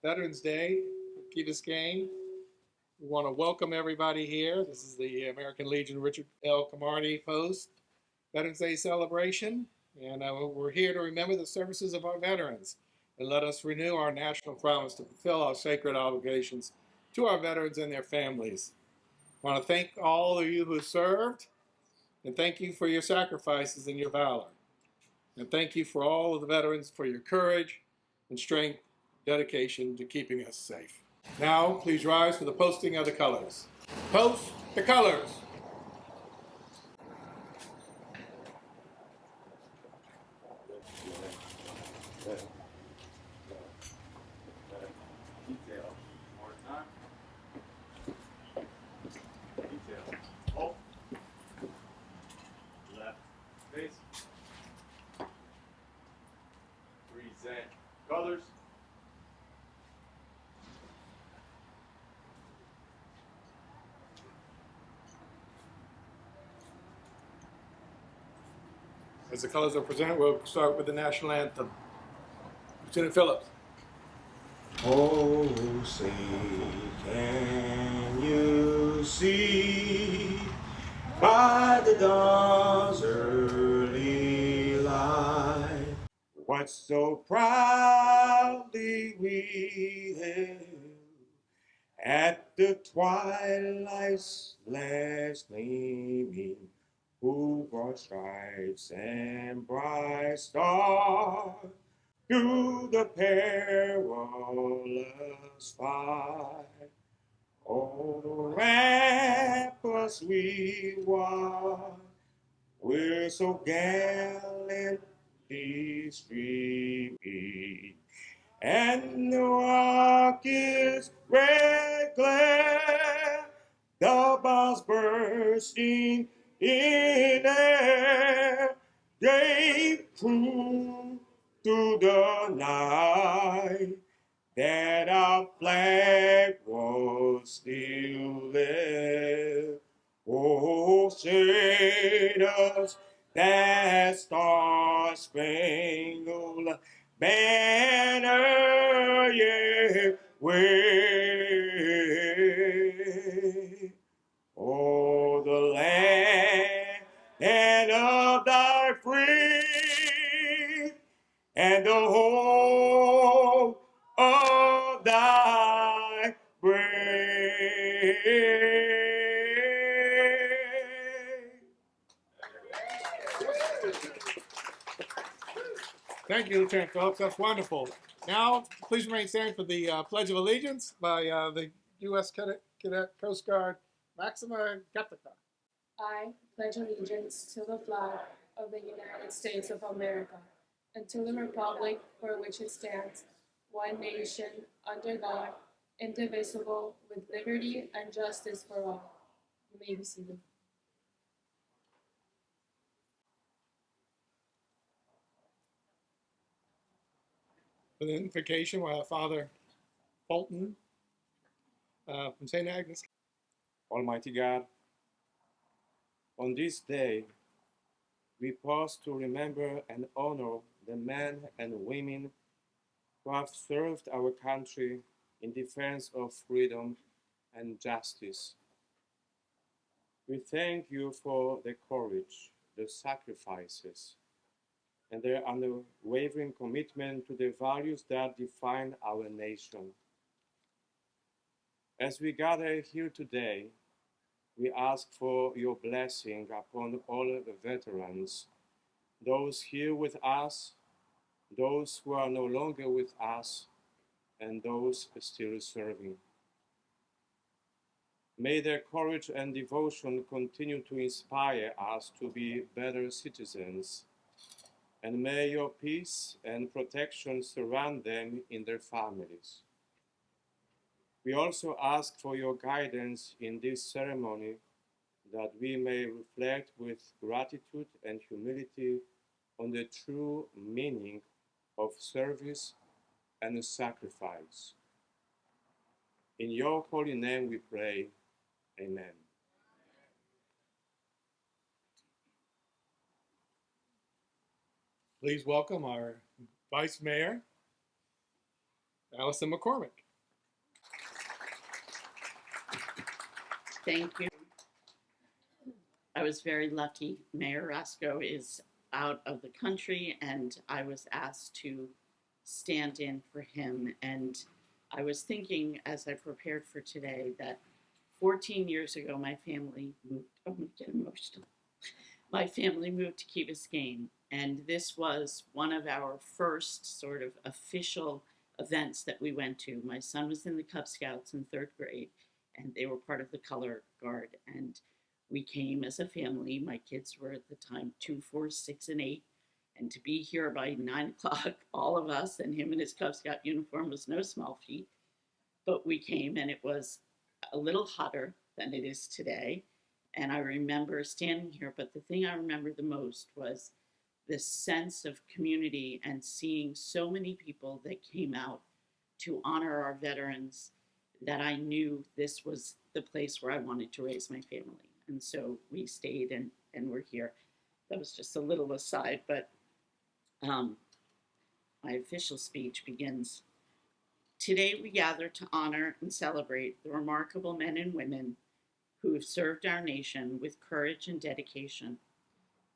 Veterans Day, Key Biscayne. We want to welcome everybody here. This is the American Legion Richard L. Camardi Post Veterans Day celebration. And we're here to remember the services of our veterans and let us renew our national promise to fulfill our sacred obligations to our veterans and their families. I want to thank all of you who served and thank you for your sacrifices and your valor. And thank you for all of the veterans for your courage and strength, dedication to keeping us safe. Now, please rise for the posting of the colors. Post the colors. Detail. More time. Detail. Up. Left. Face. Present. Colors. As the colors are presented, we'll start with the national anthem. Lieutenant Phillips. Oh, say, can you see by the dawn's early light what so proudly we hailed at the twilight's last gleaming, who brought stripes and bright stars through the perilous fight. Oh, the ramparts we won, we're so gallantly streaming, and the rocket's red glare, the bombs bursting in air, gave proof through the night that our flag was still there. Oh, say does that star-spangled banner yet wave? Oh, the land of thy free and the hope of thy brave. Thank you, Lieutenant Phillips. That's wonderful. Now, please remain standing for the Pledge of Allegiance by the U.S. Cadet Coast Guard, Maxima Gattaca. I pledge allegiance to the flag of the United States of America and to the republic for which it stands, one nation, under God, indivisible, with liberty and justice for all. You may be seated. For the invocation, we'll have Father Fulton from St. Agnes. Almighty God, on this day, we pause to remember and honor the men and women who have served our country in defense of freedom and justice. We thank you for the courage, the sacrifices, and their unwavering commitment to the values that define our nation. As we gather here today, we ask for your blessing upon all the veterans, those here with us, those who are no longer with us, and those still serving. May their courage and devotion continue to inspire us to be better citizens, and may your peace and protection surround them in their families. We also ask for your guidance in this ceremony, that we may reflect with gratitude and humility on the true meaning of service and sacrifice. In your holy name we pray. Amen. Please welcome our Vice Mayor, Allison McCormick. Thank you. I was very lucky. Mayor Roscoe is out of the country, and I was asked to stand in for him. And I was thinking as I prepared for today that 14 years ago, my family moved. Oh, I'm getting emotional. My family moved to Key Biscayne, and this was one of our first sort of official events that we went to. My son was in the Cub Scouts in third grade, and they were part of the color guard. And we came as a family. My kids were at the time 2, 4, 6, and 8. And to be here by 9 o'clock, all of us, and him in his Cub Scout uniform was no small feat. But we came, and it was a little hotter than it is today. And I remember standing here, but the thing I remember the most was this sense of community and seeing so many people that came out to honor our veterans that I knew this was the place where I wanted to raise my family. And so we stayed and we're here. That was just a little aside, but my official speech begins. Today we gather to honor and celebrate the remarkable men and women who have served our nation with courage and dedication.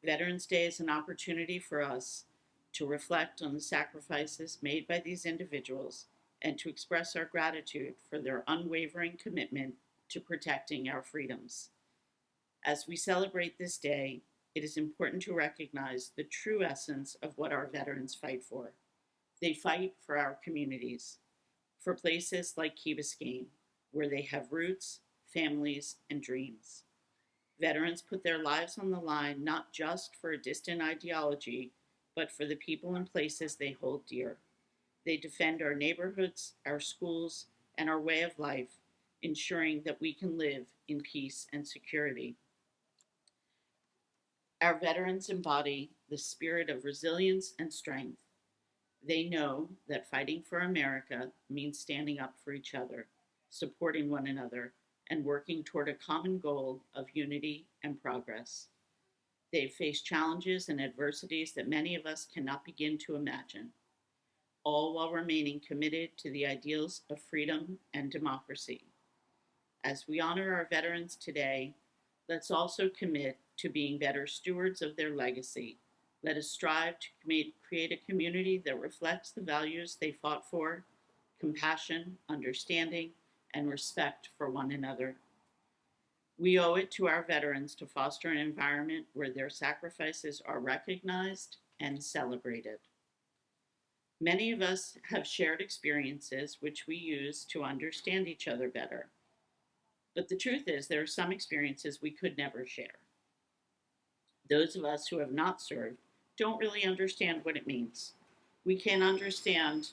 Veterans Day is an opportunity for us to reflect on the sacrifices made by these individuals and to express our gratitude for their unwavering commitment to protecting our freedoms. As we celebrate this day, it is important to recognize the true essence of what our veterans fight for. They fight for our communities, for places like Key Biscayne, where they have roots, families, and dreams. Veterans put their lives on the line not just for a distant ideology, but for the people and places they hold dear. They defend our neighborhoods, our schools, and our way of life, ensuring that we can live in peace and security. Our veterans embody the spirit of resilience and strength. They know that fighting for America means standing up for each other, supporting one another, and working toward a common goal of unity and progress. They've faced challenges and adversities that many of us cannot begin to imagine, all while remaining committed to the ideals of freedom and democracy. As we honor our veterans today, let's also commit to being better stewards of their legacy. Let us strive to create a community that reflects the values they fought for: compassion, understanding, and respect for one another. We owe it to our veterans to foster an environment where their sacrifices are recognized and celebrated. Many of us have shared experiences which we use to understand each other better. But the truth is, there are some experiences we could never share. Those of us who have not served don't really understand what it means. We can't understand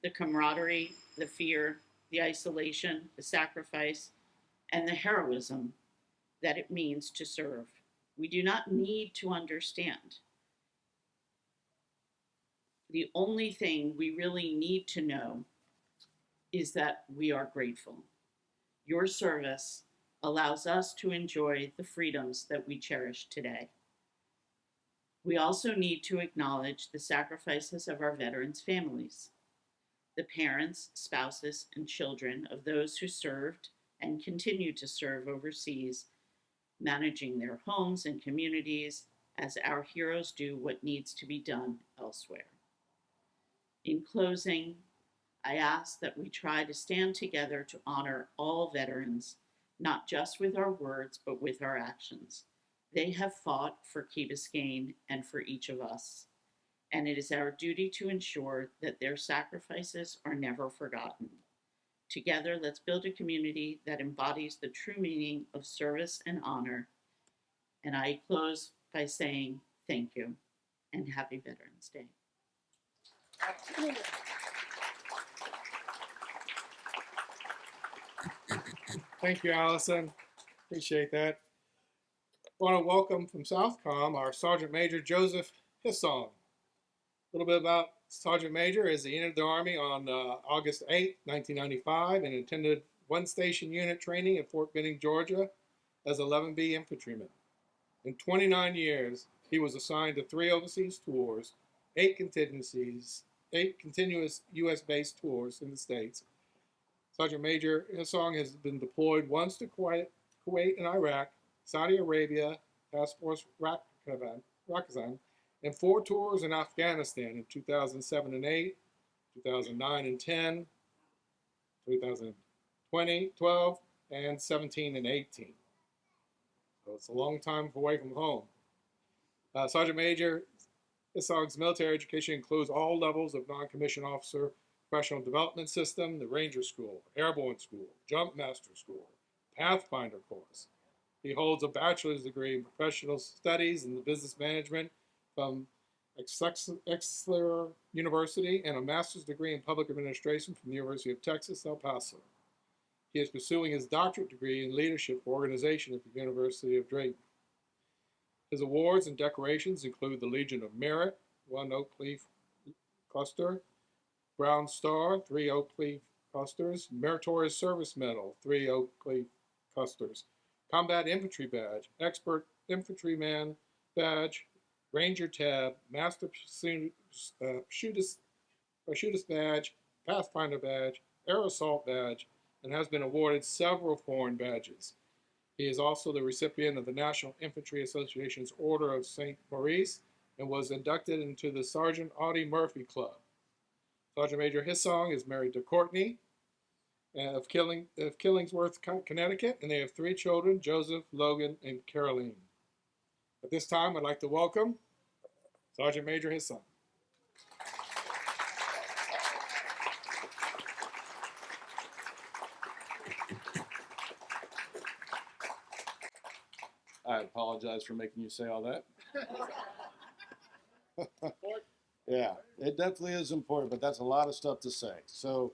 the camaraderie, the fear, the isolation, the sacrifice, and the heroism that it means to serve. We do not need to understand. The only thing we really need to know is that we are grateful. Your service allows us to enjoy the freedoms that we cherish today. We also need to acknowledge the sacrifices of our veterans' families, the parents, spouses, and children of those who served and continue to serve overseas, managing their homes and communities as our heroes do what needs to be done elsewhere. In closing, I ask that we try to stand together to honor all veterans, not just with our words, but with our actions. They have fought for Key Biscayne and for each of us, and it is our duty to ensure that their sacrifices are never forgotten. Together, let's build a community that embodies the true meaning of service and honor. And I close by saying thank you and happy Veterans Day. Thank you, Allison. Appreciate that. I want to welcome from Southcom our Sergeant Major Joseph Hissong. A little bit about Sergeant Major is he entered the Army on August 8, 1995 and attended one station unit training at Fort Benning, Georgia as 11B infantryman. In 29 years, he was assigned to 3 overseas tours, 8 contingencies, 8 continuous U.S.-based tours in the States. Sergeant Major Hissong has been deployed once to Kuwait and Iraq, Saudi Arabia, Task Force Rakazan, and 4 tours in Afghanistan in 2007 and 8, 2009 and 10, 2020, 12, and 17 and 18. So it's a long time away from home. Sergeant Major Hissong's military education includes all levels of non-commissioned officer professional development system, the Ranger School, Airborne School, Jump Master School, Pathfinder course. He holds a bachelor's degree in professional studies in the business management from Exeter University and a master's degree in public administration from the University of Texas, El Paso. He is pursuing his doctorate degree in leadership organization at the University of Drayton. His awards and decorations include the Legion of Merit, 1 Oak Leaf Cluster, Brown Star, 3 Oak Leaf Clusters, Meritorious Service Medal, 3 Oak Leaf Clusters, Combat Infantry Badge, Expert Infantryman Badge, Ranger Tab, Master Shootist Badge, Pathfinder Badge, Air Assault Badge, and has been awarded several foreign badges. He is also the recipient of the National Infantry Association's Order of St. Maurice and was inducted into the Sergeant Audie Murphy Club. Sergeant Major Hissong is married to Courtney of Killingsworth, Connecticut, and they have 3 children, Joseph, Logan, and Caroline. At this time, I'd like to welcome Sergeant Major Hissong. I apologize for making you say all that. Yeah, it definitely is important, but that's a lot of stuff to say. So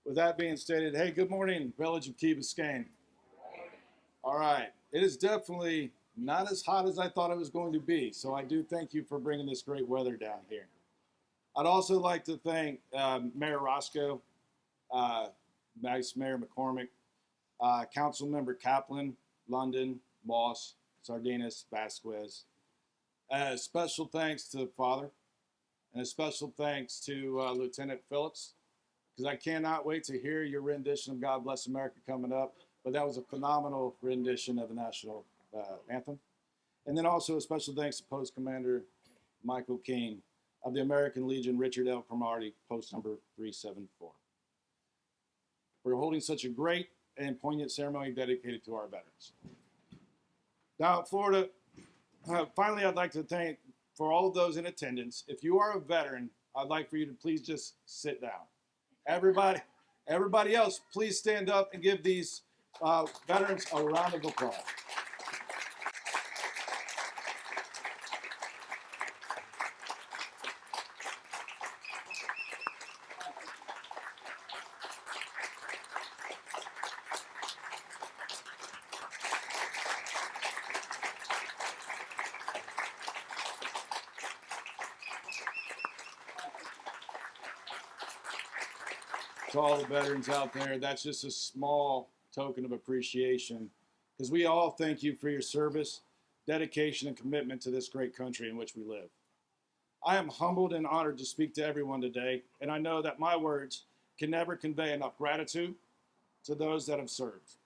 with that being stated, hey, good morning, Village of Key Biscayne. All right, it is definitely not as hot as I thought it was going to be, so I do thank you for bringing this great weather down here. I'd also like to thank Mayor Roscoe, Vice Mayor McCormick, Council Member Kaplan, London, Moss, Sardinas, Vasquez. Special thanks to Father, and a special thanks to Lieutenant Phillips, because I cannot wait to hear your rendition of God Bless America coming up. But that was a phenomenal rendition of the national anthem. And then also a special thanks to Post Commander Michael King of the American Legion, Richard L. Cromartie, post number 374. We're holding such a great and poignant ceremony dedicated to our veterans. Now, Florida, finally, I'd like to thank for all of those in attendance. If you are a veteran, I'd like for you to please just sit down. Everybody else, please stand up and give these veterans a round of applause. To all the veterans out there, that's just a small token of appreciation, because we all thank you for your service, dedication, and commitment to this great country in which we live. I am humbled and honored to speak to everyone today, and I know that my words can never convey enough gratitude to those that have served.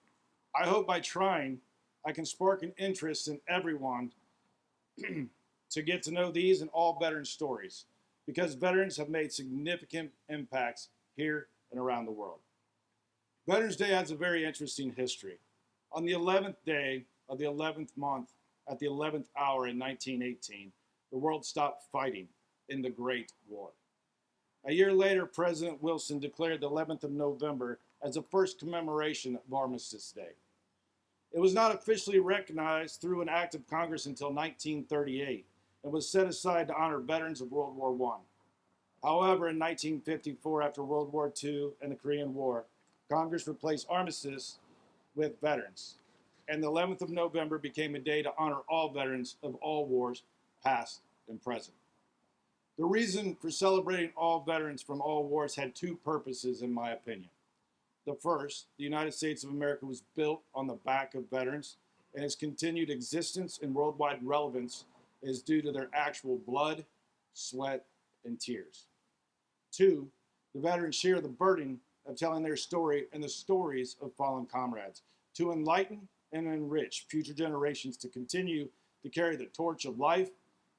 I hope by trying, I can spark an interest in everyone to get to know these and all veteran stories, because veterans have made significant impacts here and around the world. Veterans Day has a very interesting history. On the 11th day of the 11th month, at the 11th hour in 1918, the world stopped fighting in the Great War. A year later, President Wilson declared the 11th of November as the first commemoration of Armistice Day. It was not officially recognized through an act of Congress until 1938 and was set aside to honor veterans of World War I. However, in 1954, after World War II and the Korean War, Congress replaced armistice with veterans, and the 11th of November became a day to honor all veterans of all wars, past and present. The reason for celebrating all veterans from all wars had 2 purposes, in my opinion. The first, the United States of America was built on the back of veterans, and its continued existence and worldwide relevance is due to their actual blood, sweat, and tears. 2, the veterans share the burden of telling their story and the stories of fallen comrades to enlighten and enrich future generations to continue to carry the torch of life,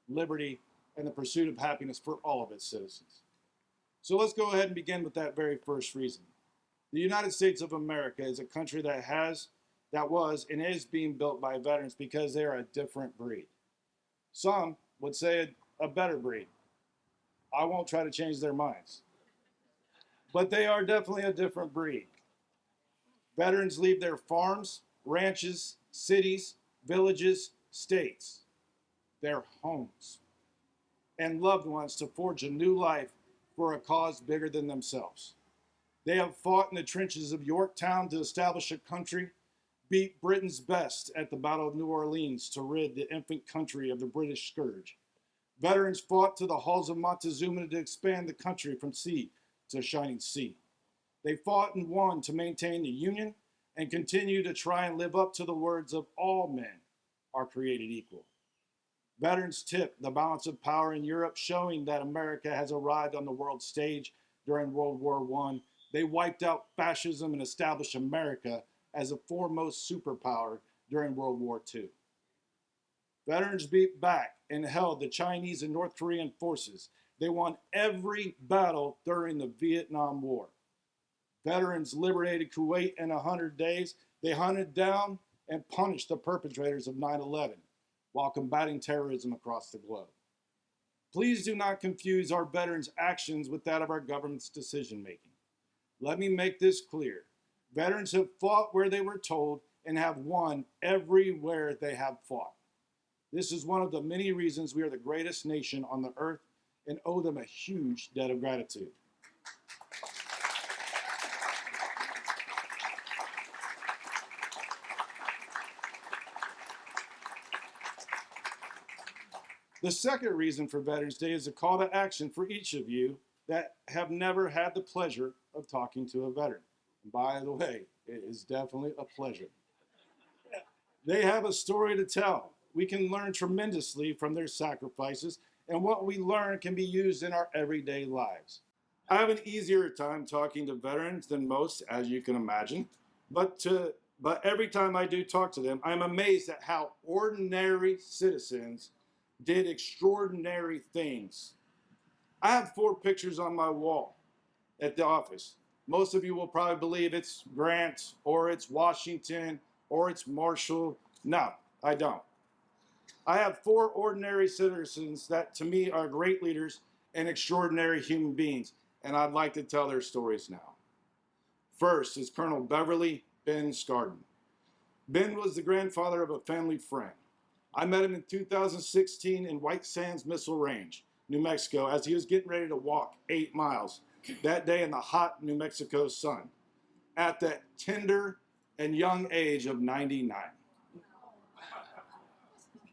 liberty, and the pursuit of happiness for all of its citizens. So let's go ahead and begin with that very first reason. The United States of America is a country that was and is being built by veterans because they are a different breed. Some would say a better breed. I won't try to change their minds. But they are definitely a different breed. Veterans leave their farms, ranches, cities, villages, states, their homes, and loved ones to forge a new life for a cause bigger than themselves. They have fought in the trenches of Yorktown to establish a country, beat Britain's best at the Battle of New Orleans to rid the infant country of the British scourge. Veterans fought to the halls of Montezuma to expand the country from sea to shining sea. They fought and won to maintain the Union and continue to try and live up to the words of all men are created equal. Veterans tipped the balance of power in Europe, showing that America has arrived on the world stage during World War I. They wiped out fascism and established America as the foremost superpower during World War II. Veterans beat back and held the Chinese and North Korean forces. They won every battle during the Vietnam War. Veterans liberated Kuwait in 100 days. They hunted down and punished the perpetrators of 9/11 while combating terrorism across the globe. Please do not confuse our veterans' actions with that of our government's decision-making. Let me make this clear. Veterans have fought where they were told and have won everywhere they have fought. This is one of the many reasons we are the greatest nation on the earth and owe them a huge debt of gratitude. The second reason for Veterans Day is a call to action for each of you that have never had the pleasure of talking to a veteran. And by the way, it is definitely a pleasure. They have a story to tell. We can learn tremendously from their sacrifices, and what we learn can be used in our everyday lives. I have an easier time talking to veterans than most, as you can imagine, but every time I do talk to them, I'm amazed at how ordinary citizens did extraordinary things. I have 4 pictures on my wall at the office. Most of you will probably believe it's Grant, or it's Washington, or it's Marshall. No, I don't. I have 4 ordinary citizens that to me are great leaders and extraordinary human beings, and I'd like to tell their stories now. First is Colonel Beverly Ben Scarden. Ben was the grandfather of a family friend. I met him in 2016 in White Sands Missile Range, New Mexico, as he was getting ready to walk 8 miles that day in the hot New Mexico sun at that tender and young age of 99.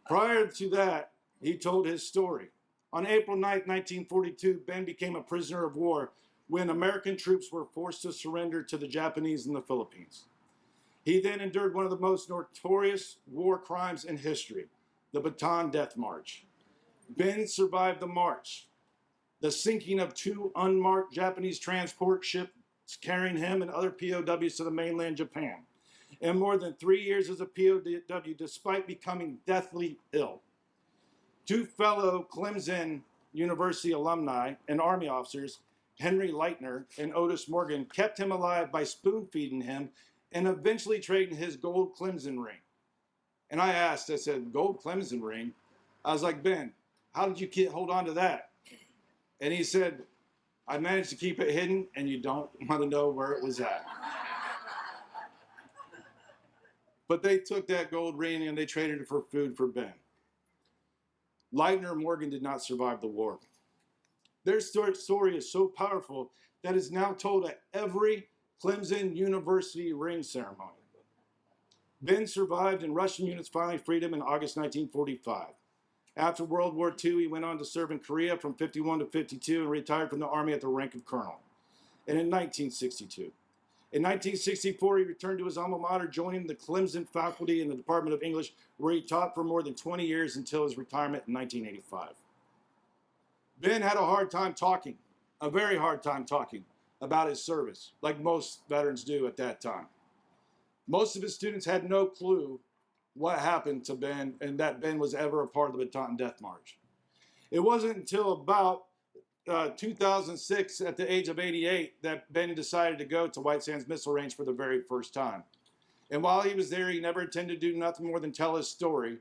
Prior to that, he told his story. On April 9, 1942, Ben became a prisoner of war when American troops were forced to surrender to the Japanese in the Philippines. He then endured one of the most notorious war crimes in history, the Bataan Death March. Ben survived the march, the sinking of 2 unmarked Japanese transport ships carrying him and other POWs to the mainland Japan, and more than 3 years as a POW despite becoming deathly ill. 2 fellow Clemson University alumni and Army officers, Henry Leitner and Otis Morgan, kept him alive by spoon-feeding him and eventually trading his gold Clemson ring. And I said, gold Clemson ring? I was like, Ben, how did you hold on to that? And he said, I managed to keep it hidden, and you don't want to know where it was at. But they took that gold ring and they traded it for food for Ben. Leitner and Morgan did not survive the war. Their story is so powerful that it's now told at every Clemson University ring ceremony. Ben survived and Russian units finally freed him in August 1945. After World War II, he went on to serve in Korea from 51 to 52 and retired from the Army at the rank of colonel. And in 1962. In 1964, he returned to his alma mater, joining the Clemson faculty in the Department of English, where he taught for more than 20 years until his retirement in 1985. Ben had a hard time talking. a very hard time talking about his service, like most veterans do at that time. Most of his students had no clue what happened to Ben and that Ben was ever a part of the Bataan Death March. It wasn't until about 2006, at the age of 88, that Ben decided to go to White Sands Missile Range for the very first time. And while he was there, he never intended to do nothing more than tell his story.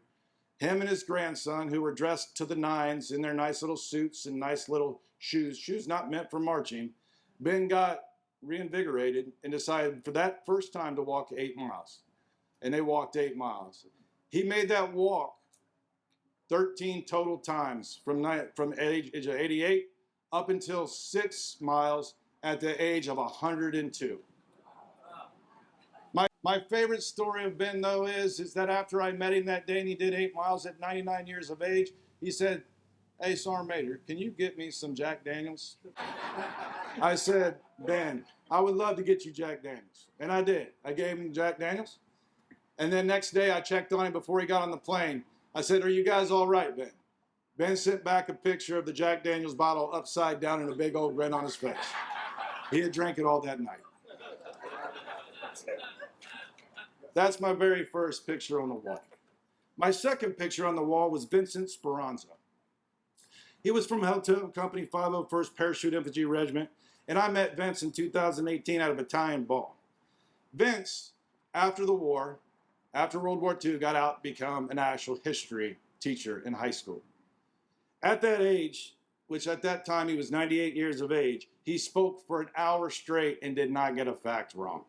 Him and his grandson, who were dressed to the nines in their nice little suits and nice little shoes not meant for marching, Ben got reinvigorated and decided for that first time to walk 8 miles. And they walked 8 miles. He made that walk 13 total times from age of 88 up until 6 miles at the age of 102. My favorite story of Ben, though, is that after I met him that day and he did 8 miles at 99 years of age, he said, "Hey, Sergeant Major, can you get me some Jack Daniels?" I said, "Ben, I would love to get you Jack Daniels." And I did. I gave him Jack Daniels. And then next day I checked on him before he got on the plane. I said, "Are you guys all right, Ben?" Ben sent back a picture of the Jack Daniels bottle upside down and a big old grin on his face. He had drank it all that night. That's my very first picture on the wall. My second picture on the wall was Vincent Speranza. He was from Hotel Company 501st Parachute Infantry Regiment, and I met Vince in 2018 at a battalion ball. Vince, after the war, after World War II, got out and became a natural history teacher in high school. At that age, which at that time he was 98 years of age, he spoke for an hour straight and did not get a fact wrong.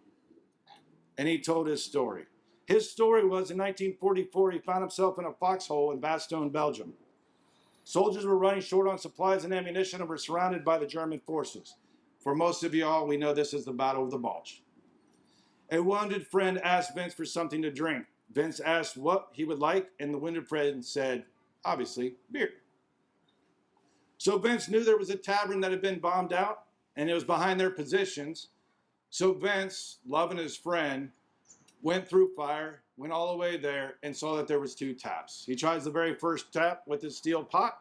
And he told his story. His story was in 1944, he found himself in a foxhole in Bastogne, Belgium. Soldiers were running short on supplies and ammunition and were surrounded by the German forces. For most of y'all, we know this as the Battle of the Bulge. A wounded friend asked Vince for something to drink. Vince asked what he would like, and the wounded friend said, obviously, beer. So Vince knew there was a tavern that had been bombed out, and it was behind their positions. So Vince, loving his friend, went through fire, went all the way there, and saw that there was 2 taps. He tries the very first tap with his steel pot.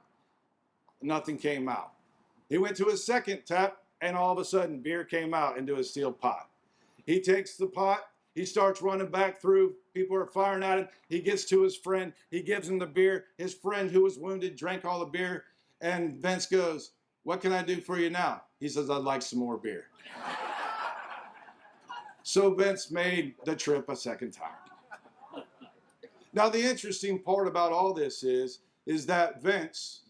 Nothing came out. He went to his second tap, and all of a sudden, beer came out into his steel pot. He takes the pot. He starts running back through. People are firing at him. He gets to his friend. He gives him the beer. His friend, who was wounded, drank all the beer. And Vince goes, "What can I do for you now?" He says, "I'd like some more beer." So Vince made the trip a second time. Now, the interesting part about all this is that Vince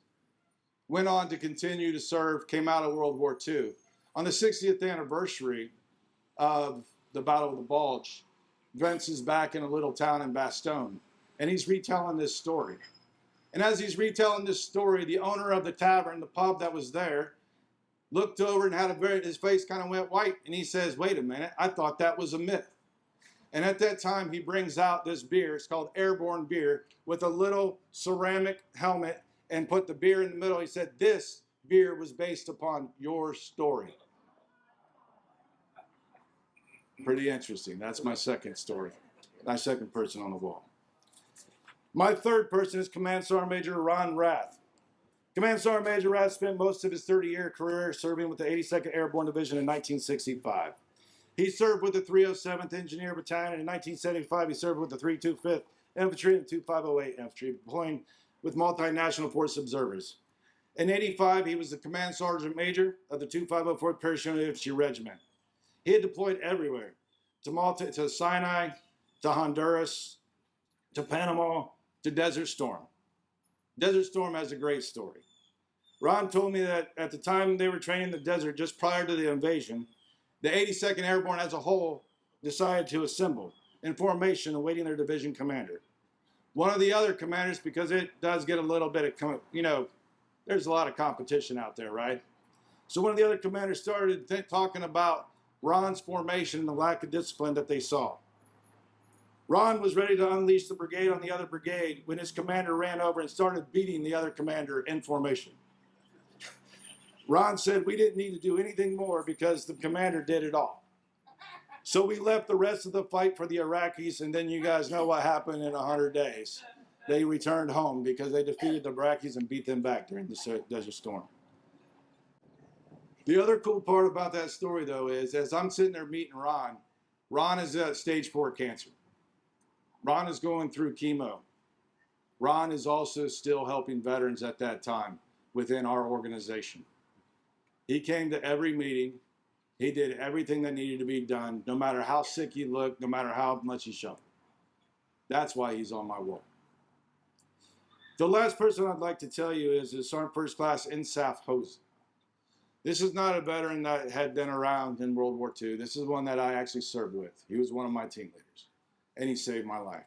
went on to continue to serve, came out of World War II. On the 60th anniversary of the Battle of the Bulge, Vince is back in a little town in Bastogne, and he's retelling this story. And as he's retelling this story, the owner of the tavern, the pub that was there, looked over and his face kind of went white, and he says, "Wait a minute, I thought that was a myth." And at that time, he brings out this beer. It's called Airborne beer with a little ceramic helmet, and put the beer in the middle. He said, "This beer was based upon your story." Pretty interesting. That's my second story. My second person on the wall. My third person is Command Sergeant Major Ron Rath. Command Sergeant Major Rath spent most of his 30-year career serving with the 82nd Airborne Division in 1965. He served with the 307th Engineer Battalion. In 1975, he served with the 325th Infantry and 2508 Infantry, deploying with multinational force observers. In 85, he was the Command Sergeant Major of the 2504th Parachute Infantry Regiment. He had deployed everywhere, to Malta, to Sinai, to Honduras, to Panama, to Desert Storm. Desert Storm has a great story. Ron told me that at the time they were training in the desert, just prior to the invasion, the 82nd Airborne as a whole decided to assemble in formation awaiting their division commander. One of the other commanders, because it does get a little bit of, there's a lot of competition out there, right? So one of the other commanders started talking about Ron's formation and the lack of discipline that they saw. Ron was ready to unleash the brigade on the other brigade when his commander ran over and started beating the other commander in formation. Ron said, "We didn't need to do anything more because the commander did it all." So we left the rest of the fight for the Iraqis, and then you guys know what happened in 100 days. They returned home because they defeated the Iraqis and beat them back during the Desert Storm. The other cool part about that story, though, is as I'm sitting there meeting Ron, Ron is at stage 4 cancer. Ron is going through chemo. Ron is also still helping veterans at that time within our organization. He came to every meeting. He did everything that needed to be done, no matter how sick he looked, no matter how much he shuffled. That's why he's on my wall. The last person I'd like to tell you is Sergeant First Class Insaf Hosen. This is not a veteran that had been around in World War II. This is one that I actually served with. He was one of my team leaders, and he saved my life.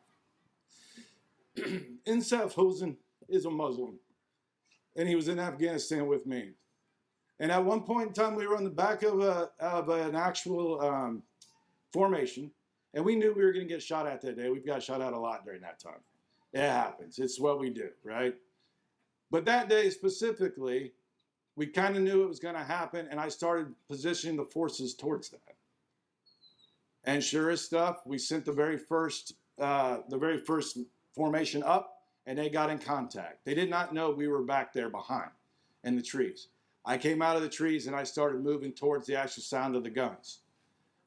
Insaf Hosen is a Muslim, and he was in Afghanistan with me. And at one point in time, we were on the back of an actual formation, and we knew we were going to get shot at that day. We've got shot at a lot during that time. It happens. It's what we do, right? But that day specifically, we kind of knew it was going to happen, and I started positioning the forces towards that. And sure as stuff, we sent the very first formation up, and they got in contact. They did not know we were back there behind in the trees. I came out of the trees, and I started moving towards the actual sound of the guns.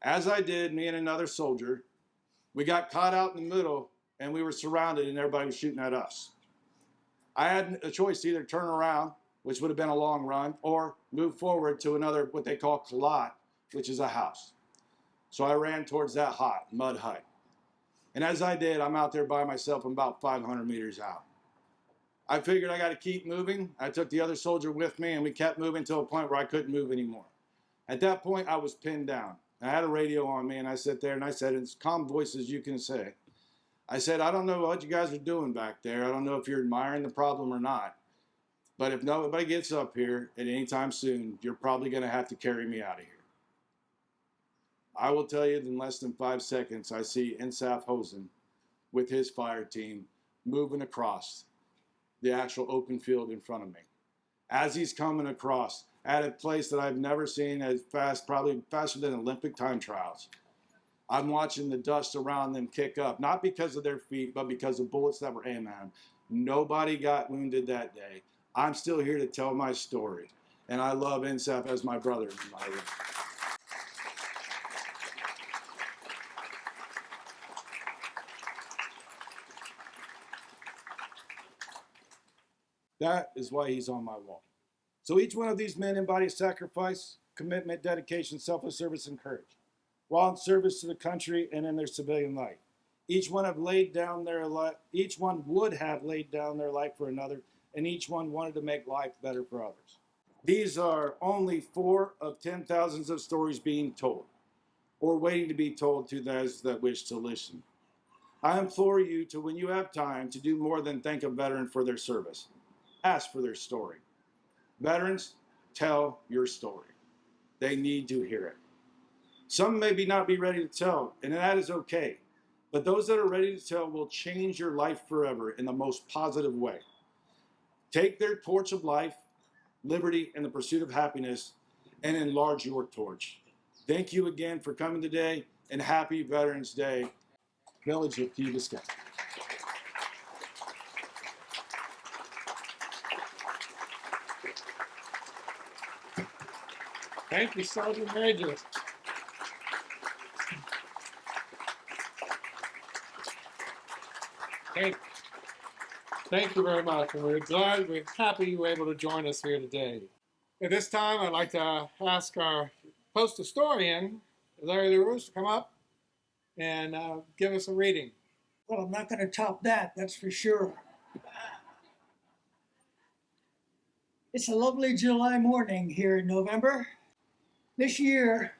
As I did, me and another soldier, we got caught out in the middle, and we were surrounded, and everybody was shooting at us. I had a choice to either turn around, which would have been a long run, or move forward to another, what they call kalot, which is a house. So I ran towards that mud hut. And as I did, I'm out there by myself. I'm about 500 meters out. I figured I got to keep moving. I took the other soldier with me, and we kept moving to a point where I couldn't move anymore. At that point, I was pinned down. I had a radio on me, and I sat there, and I said, in as calm voice as you can say, I said, I don't know what you guys are doing back there. I don't know if you're admiring the problem or not. But if nobody gets up here at any time soon, you're probably going to have to carry me out of here. I will tell you, in less than 5 seconds, I see Insaf Hosen with his fire team moving across the actual open field in front of me. As he's coming across at a place that I've never seen as fast, probably faster than Olympic time trials, I'm watching the dust around them kick up, not because of their feet, but because of bullets that were aimed at them. Nobody got wounded that day. I'm still here to tell my story, and I love Insaf as my brother in my life. That is why he's on my wall. So each one of these men embodies sacrifice, commitment, dedication, selfless service, and courage, while in service to the country and in their civilian life. Each one would have laid down their life for another, and each one wanted to make life better for others. These are only 4 of 10,000s of stories being told, or waiting to be told to those that wish to listen. I implore you to, when you have time, to do more than thank a veteran for their service. Ask for their story. Veterans, tell your story. They need to hear it. Some maybe not be ready to tell, and that is okay. But those that are ready to tell will change your life forever in the most positive way. Take their torch of life, liberty, and the pursuit of happiness, and enlarge your torch. Thank you again for coming today, and happy Veterans Day, Village of Biscayne. Thank you, Sergeant Major. Thank you very much. And we're happy you were able to join us here today. At this time, I'd like to ask our post historian, Larry LaRusse, to come up and give us a reading. Well, I'm not going to top that, that's for sure. It's a lovely July morning here in November. This year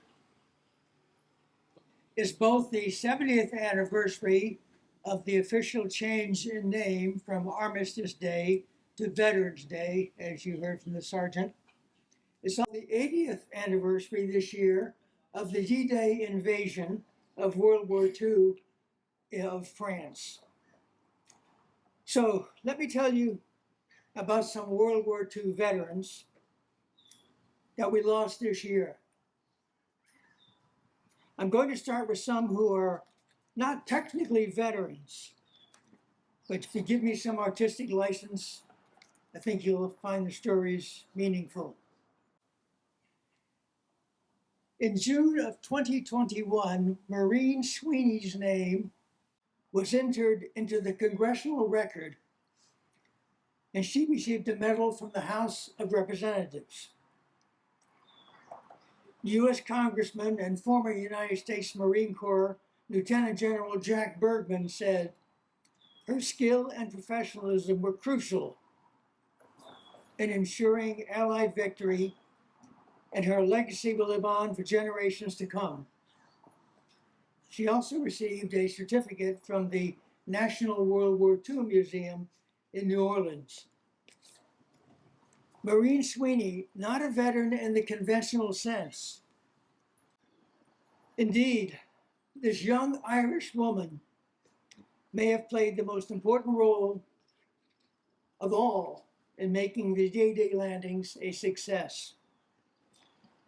is both the 70th anniversary of the official change in name from Armistice Day to Veterans Day, as you heard from the sergeant. It's on the 80th anniversary this year of the D-Day invasion of World War II of France. So let me tell you about some World War II veterans that we lost this year. I'm going to start with some who are not technically veterans, but if you give me some artistic license, I think you'll find the stories meaningful. In June of 2021, Maureen Sweeney's name was entered into the congressional record, and she received a medal from the House of Representatives. U.S. Congressman and former United States Marine Corps Lieutenant General Jack Bergman said, "Her skill and professionalism were crucial in ensuring Allied victory, and her legacy will live on for generations to come." She also received a certificate from the National World War II Museum in New Orleans. Maureen Sweeney, not a veteran in the conventional sense. Indeed, this young Irish woman may have played the most important role of all in making the D-Day landings a success.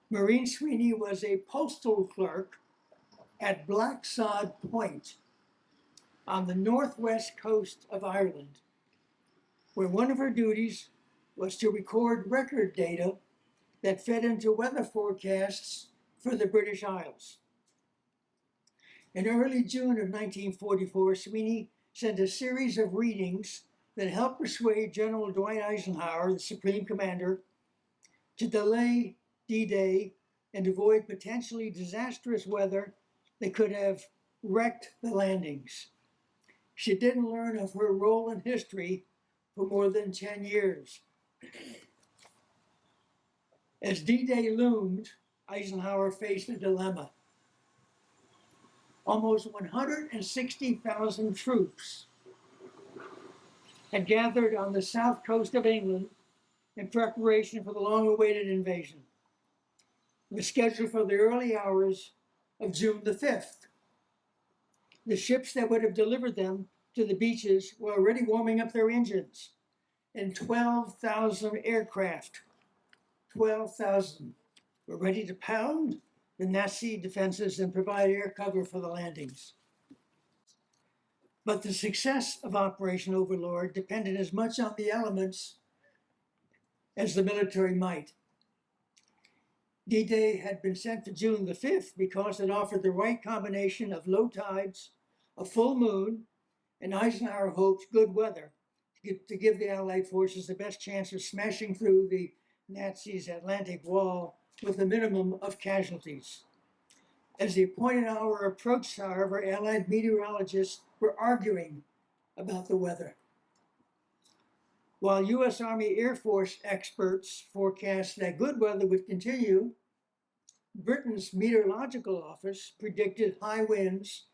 Maureen Sweeney was a postal clerk at Blacksod Point on the northwest coast of Ireland, where one of her duties was to record record data that fed into weather forecasts for the British Isles. In early June of 1944, Sweeney sent a series of readings that helped persuade General Dwight Eisenhower, the Supreme Commander, to delay D-Day and avoid potentially disastrous weather that could have wrecked the landings. She didn't learn of her role in history for more than 10 years. As D-Day loomed, Eisenhower faced a dilemma. Almost 160,000 troops had gathered on the south coast of England in preparation for the long-awaited invasion. It was scheduled for the early hours of June the 5th. The ships that would have delivered them to the beaches were already warming up their engines, and 12,000 aircraft, 12,000, were ready to pound the Nazi defenses and provide air cover for the landings. But the success of Operation Overlord depended as much on the elements as the military might. D-Day had been set for June the 5th because it offered the right combination of low tides, a full moon, and Eisenhower hoped good weather to give the Allied forces the best chance of smashing through the Nazis' Atlantic wall with a minimum of casualties. As the appointed hour approached, however, Allied meteorologists were arguing about the weather. While U.S. Army Air Force experts forecast that good weather would continue, Britain's meteorological office predicted high winds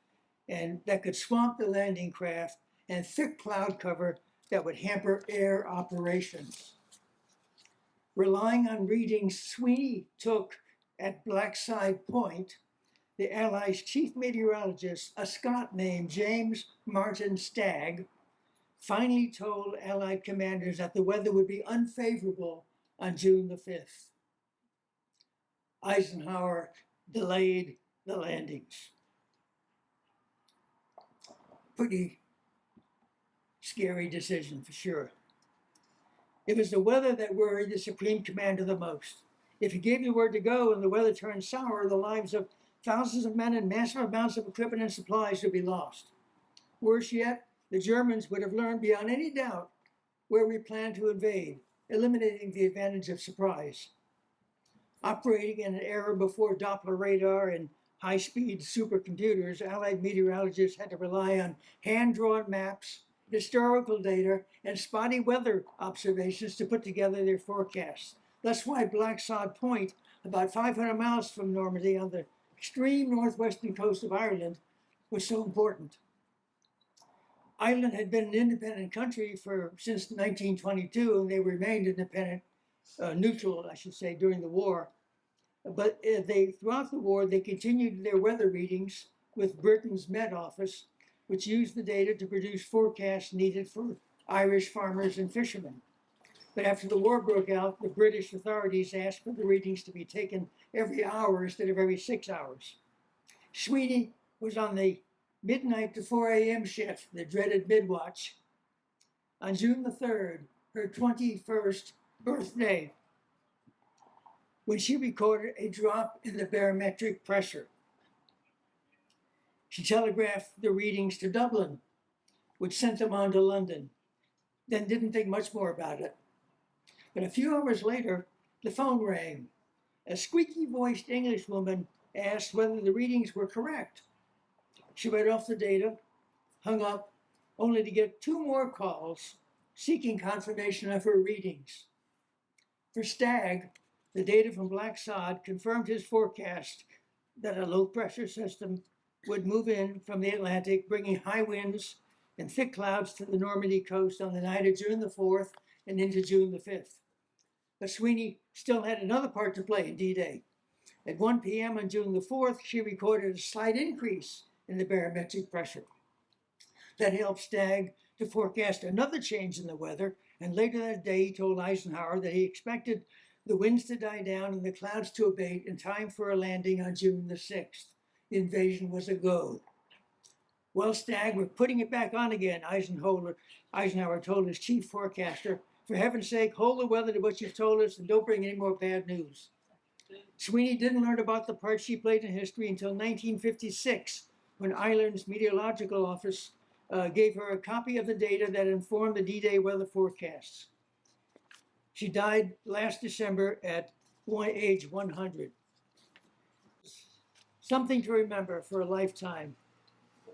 and that could swamp the landing craft and thick cloud cover that would hamper air operations. Relying on readings Sweeney took at Blackside Point, the Allies' chief meteorologist, a Scot named James Martin Stagg, finally told Allied commanders that the weather would be unfavorable on June the 5th. Eisenhower delayed the landings. Pretty scary decision for sure. It was the weather that worried the Supreme Commander the most. If he gave the word to go and the weather turned sour, the lives of thousands of men and massive amounts of equipment and supplies would be lost. Worse yet, the Germans would have learned beyond any doubt where we planned to invade, eliminating the advantage of surprise. Operating in an era before Doppler radar and high-speed supercomputers, Allied meteorologists had to rely on hand-drawn maps, historical data, and spotty weather observations to put together their forecasts. That's why Blacksod Point, about 500 miles from Normandy on the extreme northwestern coast of Ireland, was so important. Ireland had been an independent country since 1922, and they remained independent, neutral, I should say, during the war. But throughout the war, they continued their weather readings with Britain's Met Office, which used the data to produce forecasts needed for Irish farmers and fishermen. But after the war broke out, the British authorities asked for the readings to be taken every hour instead of every 6 hours. Sweeney was on the midnight to 4 a.m. shift, the dreaded midwatch. On June the 3rd, her 21st birthday, when she recorded a drop in the barometric pressure. She telegraphed the readings to Dublin, which sent them on to London, then didn't think much more about it. But a few hours later, the phone rang. A squeaky-voiced Englishwoman asked whether the readings were correct. She read off the data, hung up, only to get 2 more calls seeking confirmation of her readings. For Stagg, the data from Black Sod confirmed his forecast that a low-pressure system would move in from the Atlantic, bringing high winds and thick clouds to the Normandy coast on the night of June the 4th and into June the 5th. But Sweeney still had another part to play in D-Day. At 1 p.m. on June the 4th, she recorded a slight increase in the barometric pressure. That helped Stagg to forecast another change in the weather, and later that day he told Eisenhower that he expected the winds to die down and the clouds to abate in time for a landing on June the 6th. The invasion was a go. Well, Stagg, we're putting it back on again, Eisenhower told his chief forecaster. For heaven's sake, hold the weather to what you've told us and don't bring any more bad news. Sweeney didn't learn about the part she played in history until 1956, when Ireland's meteorological office gave her a copy of the data that informed the D-Day weather forecasts. She died last December at age 100. Something to remember for a lifetime.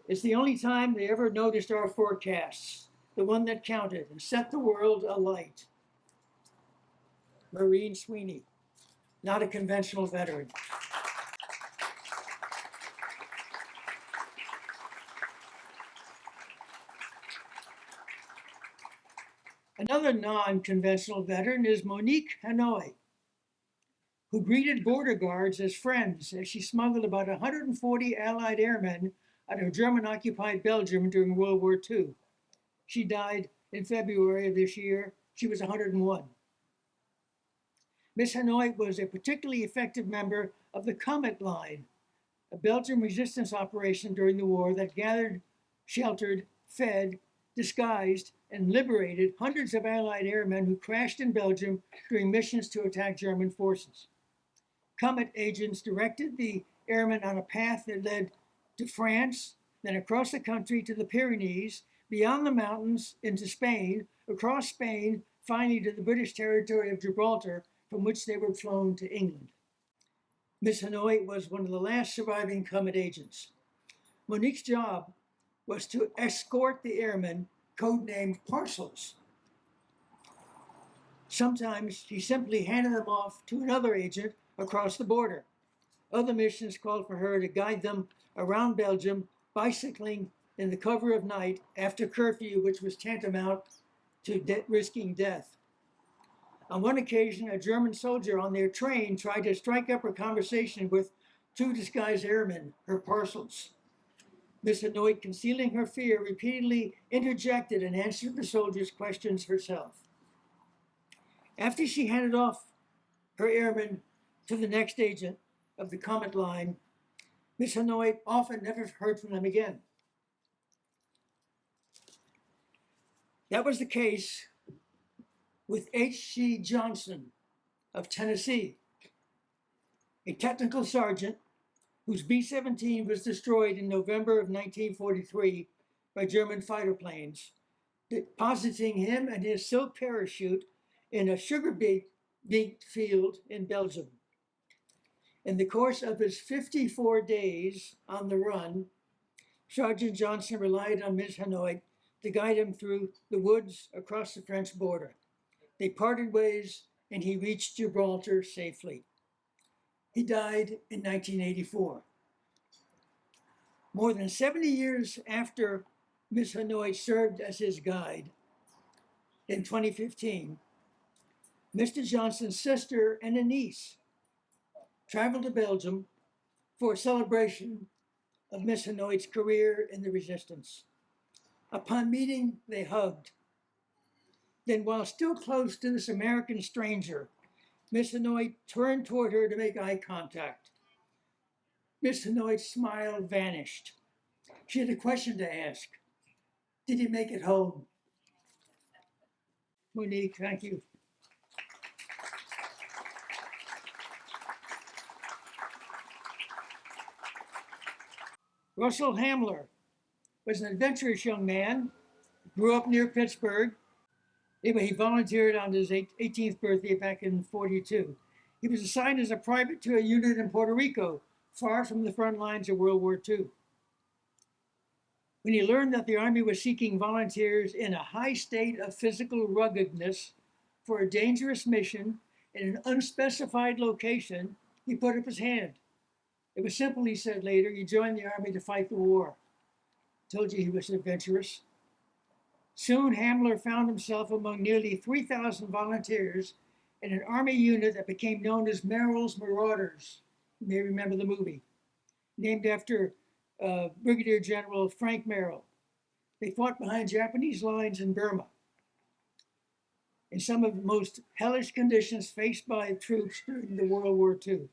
It's the only time they ever noticed our forecasts, the one that counted and set the world alight. Maureen Sweeney, not a conventional veteran. Another non-conventional veteran is Monique Hanoi, who greeted border guards as friends as she smuggled about 140 Allied airmen out of German-occupied Belgium during World War II. She died in February of this year. She was 101. Miss Hanoi was a particularly effective member of the Comet Line, a Belgian resistance operation during the war that gathered, sheltered, fed, disguised, and liberated hundreds of Allied airmen who crashed in Belgium during missions to attack German forces. Comet agents directed the airmen on a path that led to France, then across the country to the Pyrenees, beyond the mountains into Spain, across Spain, finally to the British territory of Gibraltar, from which they were flown to England. Miss Hanoi was one of the last surviving Comet agents. Monique's job was to escort the airmen, codenamed parcels. Sometimes she simply handed them off to another agent across the border. Other missions called for her to guide them around Belgium, bicycling in the cover of night after curfew, which was tantamount to risking death. On one occasion, a German soldier on their train tried to strike up a conversation with 2 disguised airmen, her parcels. Miss Hanoi, concealing her fear, repeatedly interjected and answered the soldier's questions herself. After she handed off her airmen to the next agent of the Comet Line, Miss Hanoi often never heard from them again. That was the case with H.C. Johnson of Tennessee, a technical sergeant whose B-17 was destroyed in November of 1943 by German fighter planes, depositing him and his silk parachute in a sugar beet field in Belgium. In the course of his 54 days on the run, Sergeant Johnson relied on Miss Hanoi to guide him through the woods across the French border. They parted ways and he reached Gibraltar safely. He died in 1984. More than 70 years after Miss Hanoi served as his guide, in 2015, Mr. Johnson's sister and a niece traveled to Belgium for a celebration of Miss Hanoi's career in the resistance. Upon meeting, they hugged. Then, while still close to this American stranger, Miss Hanoi turned toward her to make eye contact. Miss Hanoi's smile vanished. She had a question to ask. Did he make it home? Monique, thank you. Russell Hamler was an adventurous young man, grew up near Pittsburgh. Anyway, he volunteered on his 18th birthday back in 42. He was assigned as a private to a unit in Puerto Rico, far from the front lines of World War II. When he learned that the Army was seeking volunteers in a high state of physical ruggedness for a dangerous mission in an unspecified location, he put up his hand. It was simple, he said later. He joined the Army to fight the war. Told you he was adventurous. Soon, Hamler found himself among nearly 3,000 volunteers in an Army unit that became known as Merrill's Marauders. You may remember the movie, named after Brigadier General Frank Merrill. They fought behind Japanese lines in Burma in some of the most hellish conditions faced by troops during the World War II.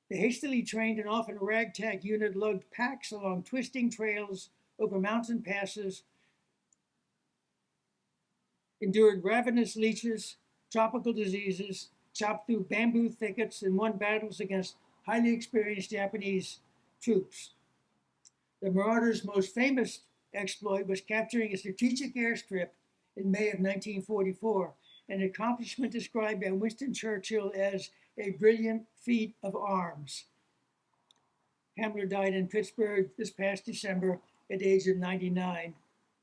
The hastily trained and often ragtag unit lugged packs along twisting trails over mountain passes, endured ravenous leeches, tropical diseases, chopped through bamboo thickets, and won battles against highly experienced Japanese troops. The Marauders' most famous exploit was capturing a strategic airstrip in May of 1944, an accomplishment described by Winston Churchill as a brilliant feat of arms. Hamler died in Pittsburgh this past December at the age of 99,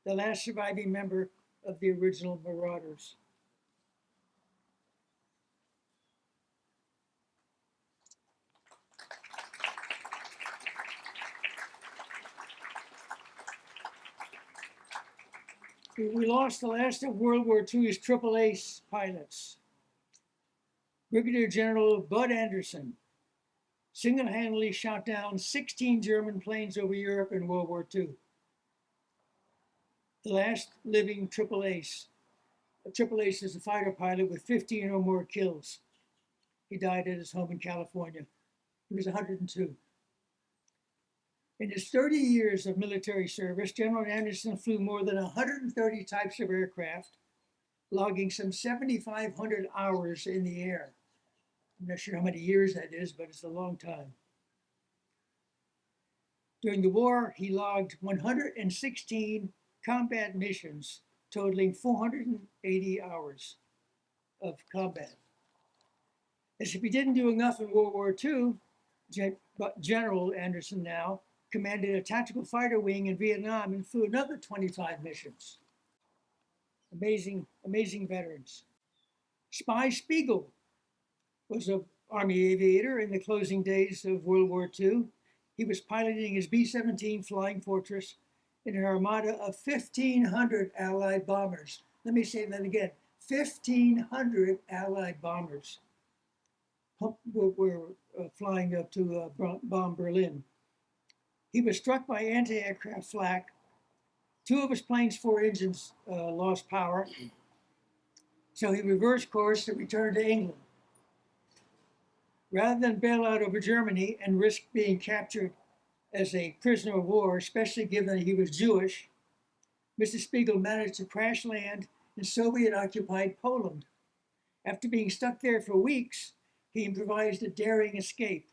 the last surviving member of the original Marauders. We lost the last of World War II's Triple Ace pilots. Brigadier General Bud Anderson single-handedly shot down 16 German planes over Europe in World War II. The last living Triple Ace. A Triple Ace is a fighter pilot with 15 or more kills. He died at his home in California. He was 102. In his 30 years of military service, General Anderson flew more than 130 types of aircraft, logging some 7,500 hours in the air. I'm not sure how many years that is, but it's a long time. During the war, he logged 116 combat missions, totaling 480 hours of combat. As if he didn't do enough in World War II, General Anderson now commanded a tactical fighter wing in Vietnam and flew another 25 missions. Amazing, amazing veterans. Spy Spiegel was an Army aviator in the closing days of World War II. He was piloting his B-17 Flying Fortress in an armada of 1,500 Allied bombers. Let me say that again, 1,500 Allied bombers were flying up to bomb Berlin. He was struck by anti-aircraft flak. Two of his plane's four engines lost power, so he reversed course to return to England. Rather than bail out over Germany and risk being captured as a prisoner of war, especially given that he was Jewish, Mr. Spiegel managed to crash land in Soviet-occupied Poland. After being stuck there for weeks, he improvised a daring escape,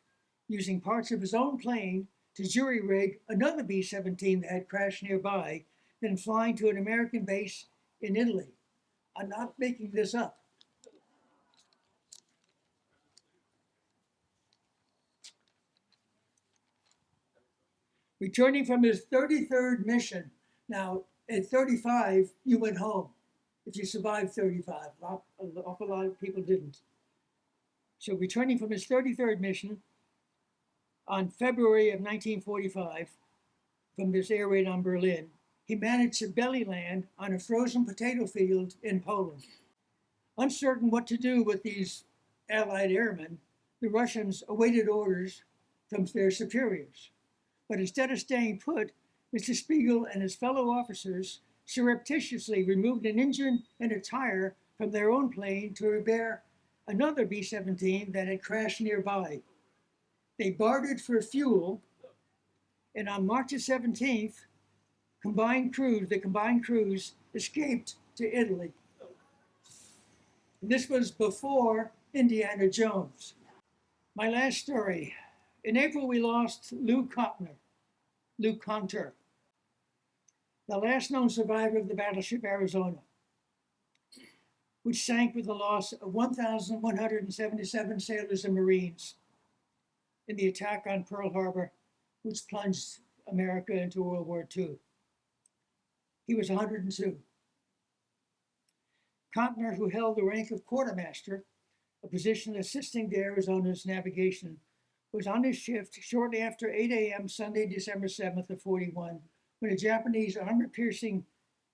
using parts of his own plane to jury-rig another B-17 that had crashed nearby, then flying to an American base in Italy. I'm not making this up. Returning from his 33rd mission. Now, at 35, you went home. If you survived 35, an awful lot of people didn't. So returning from his 33rd mission on February of 1945, from this air raid on Berlin, he managed to belly land on a frozen potato field in Poland. Uncertain what to do with these Allied airmen, the Russians awaited orders from their superiors. But instead of staying put, Mr. Spiegel and his fellow officers surreptitiously removed an engine and a tire from their own plane to repair another B-17 that had crashed nearby. They bartered for fuel, and on March 17th, the combined crews escaped to Italy. This was before Indiana Jones. My last story. In April, we lost Lou Kopner, Luke Hunter, the last known survivor of the battleship Arizona, which sank with the loss of 1,177 sailors and Marines in the attack on Pearl Harbor, which plunged America into World War II. He was 102. Contner, who held the rank of quartermaster, a position assisting the Arizona's navigation, was on his shift shortly after 8 a.m. Sunday, December 7th of 41, when a Japanese armor-piercing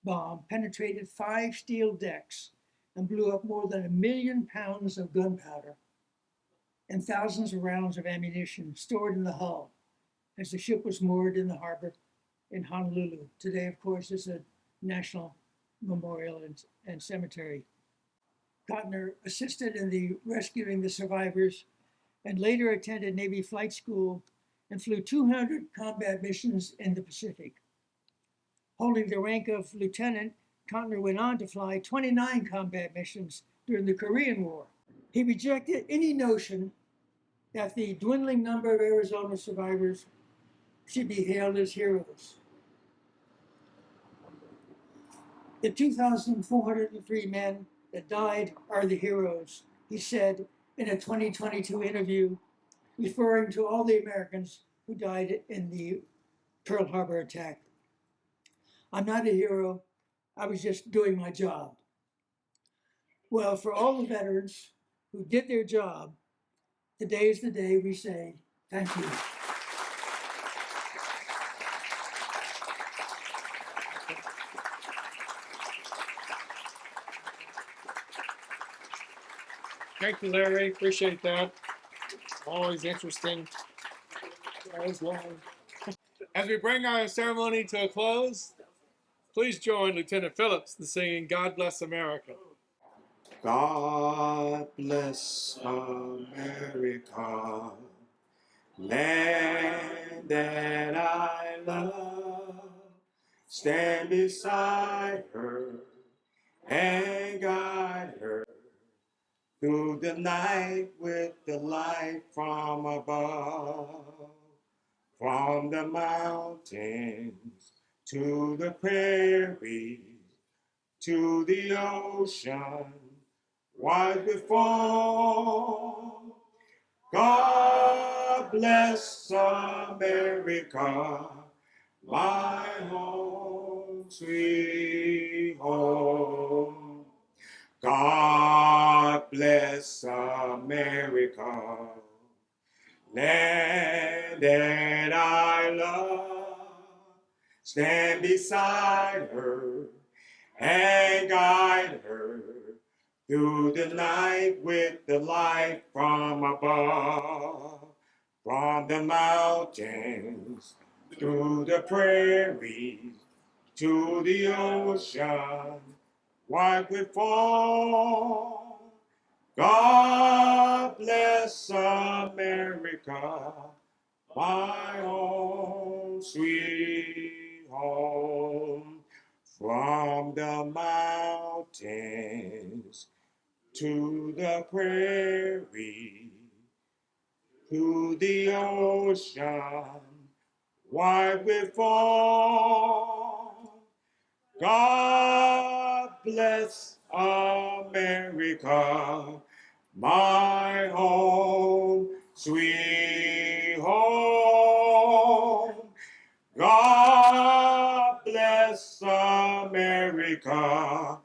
bomb penetrated 5 steel decks and blew up more than 1 million pounds of gunpowder and thousands of rounds of ammunition stored in the hull as the ship was moored in the harbor in Honolulu. Today, of course, is a national memorial and cemetery. Contner assisted in the rescuing the survivors and later attended Navy flight school and flew 200 combat missions in the Pacific. Holding the rank of lieutenant, Contner went on to fly 29 combat missions during the Korean War. He rejected any notion that the dwindling number of Arizona survivors should be hailed as heroes. The 2,403 men that died are the heroes, he said in a 2022 interview, referring to all the Americans who died in the Pearl Harbor attack. I'm not a hero, I was just doing my job. Well, for all the veterans who did their job, today is the day we say thank you. Thank you, Larry. Appreciate that. Always interesting. That was long. As we bring our ceremony to a close, please join Lieutenant Phillips in singing God Bless America. God bless America, land that I love. Stand beside her and guide her through the night with the light from above. From the mountains to the prairies, to the ocean, wide before. God bless America, my home, sweet home. God bless America, land that I love. Stand beside her and guide her through the night with the light from above. From the mountains, through the prairies, to the ocean, wide before. God bless America, my home, sweet home. From the mountains to the prairie, to the ocean, wide before. God bless America, my home, sweet home. God bless America,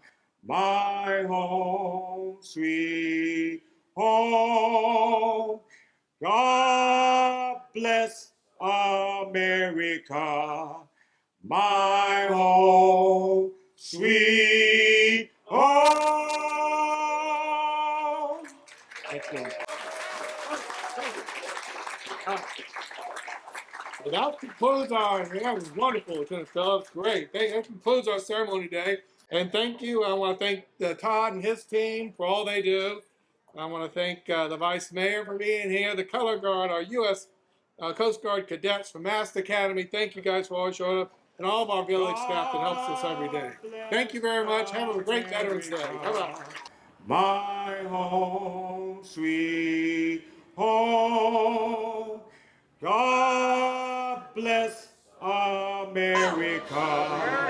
my home, sweet home. God bless America, my home, sweet home. Excellent. Well, that concludes that was wonderful, Lieutenant Phillips. Great. That concludes our ceremony today. And thank you. I want to thank Todd and his team for all they do. I want to thank the Vice Mayor for being here, the Color Guard, our U.S. Coast Guard cadets from Mast Academy. Thank you guys for always showing up, and all of our village staff that helps us every day. Thank you very much. Have a great Veterans Day. Bye-bye. My home, sweet home. God bless America.